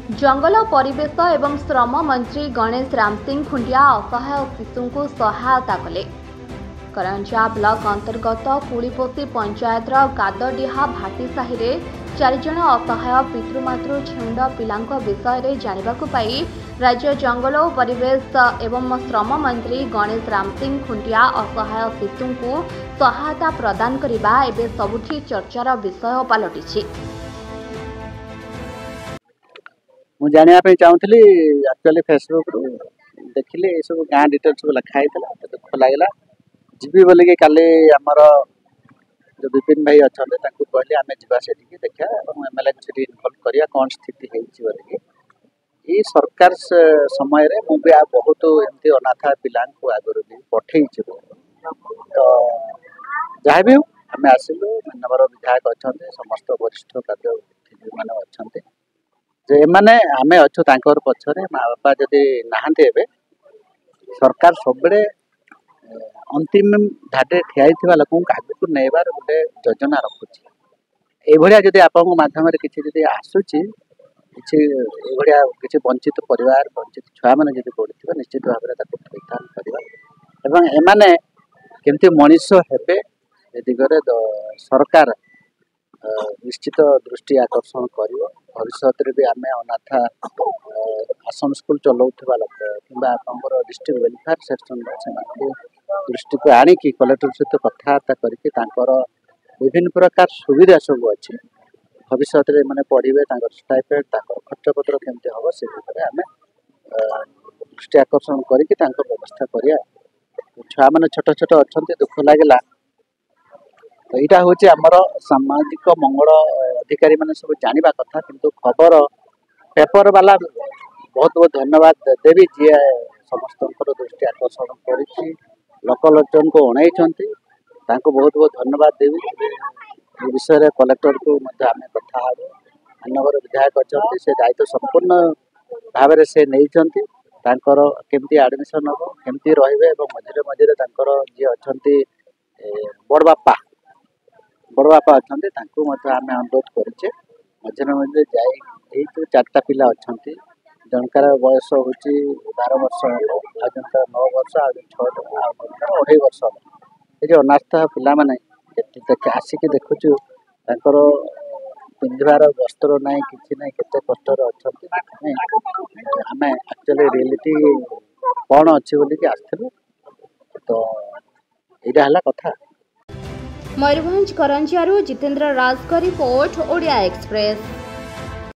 जंगल परिवेश एवं श्रम मंत्री गणेश राम सिंह खुंडिया असहाय शिशु को सहायता कले। करंजा ब्लॉक अंतर्गत कुलीपोसी पंचायतर गादडीहा भाटीसाही रे 4 जण असहाय पितृमातृ छेउंड पिलांक विषय जानिबाकु पाई राज्य जंगल और परिवेश एवं श्रम मंत्री गणेश राम सिंह खुंटिया असहाय शिशु को सहायता प्रदान करने एवं सबुठी चर्चार विषय पलटि। मु जानिया पे चाहूली एक्चुअली फेसबुक रू देखिले ये सब गाँ डिटेल सब लिखाई दुख लगला जीवी बोलिकी काली आमर जो विपिन भाई अच्छा कहले आम जा देखा एमएलए को इनवल्व करिया कौन स्थिति बोलिकी ये सरकार समय रे मु भी बहुत एमती अनाथा पिला आगुरी भी पठे तो जहाँ भी आम आसिलु मानवर विधायक अच्छा समस्त वरिष्ठ कार्य मान अच्छा जे माने आमे अच्छो तांकर पछरे माँ बापा जदि नाहांते एबे सरकार सबले अंतिम धाडे ठिया लोक आगू नेबार गोटे योजना रखुची। एभलिया जदि आपन माध्यम किसी जदि आसुची किसी एभलिया किसी वंचित परिवार वंचित छुआ मैंने जदि पड़े निश्चित भाव में परिधान करवा एवं एमाने केमती मनीष हेबे ए दिगरे सरकार निश्चित दृष्टि आकर्षण कर भविष्य भी आम अनाथा आश्रम स्कूल चलाऊा लोक कि डिस्ट्रिक्ट वेलफेयर सेक्शन से दृष्टि को आणिकी कलेक्टर सहित कथबार्ता कर विभिन्न प्रकार सुविधा सब अच्छी भविष्य में मैंने पढ़े स्टाइपेंड खर्च पत्र केमती हम से आम दृष्टि आकर्षण करके व्यवस्था करा छुआ मैंने छोट छोट अच्छा दुख लगला तो यहाँ हूँ आमर सामाजिक मंगल अधिकारी मैंने सब जाना कथा किंतु खबर पेपर वाला बहुत बहुत धन्यवाद देवी जी समस्त दृष्टि आकर्षण कर लोकलोचन को अणाई बहुत बहुत धन्यवाद देवी विषय कलेक्टर को आम कथा मानवर विधायक अच्छा से दायित्व संपूर्ण भाव में से नहीं केमती एडमिशन हम केमती रे मझे मझे जी अच्छा बड़ बापा अच्छा आम अनुरोध करे मझे मझे जाए तो 4टा पिला अच्छा जनकार बयस हूँ 12 वर्ष आ जनकार 9 वर्ष आ 6 2.5 वर्ष ये अनाथ पिला माने आसिक देखुचु पिंधार वस्त्र ना कि ना केते कष्ट अच्छा आम एक्चुअली रियलिटी कौन अच्छी बोलिकी आसलु तो यहाँ है कथा। मयूरभंज करंजियारू जितेंद्र राज का रिपोर्ट ओडिया एक्सप्रेस।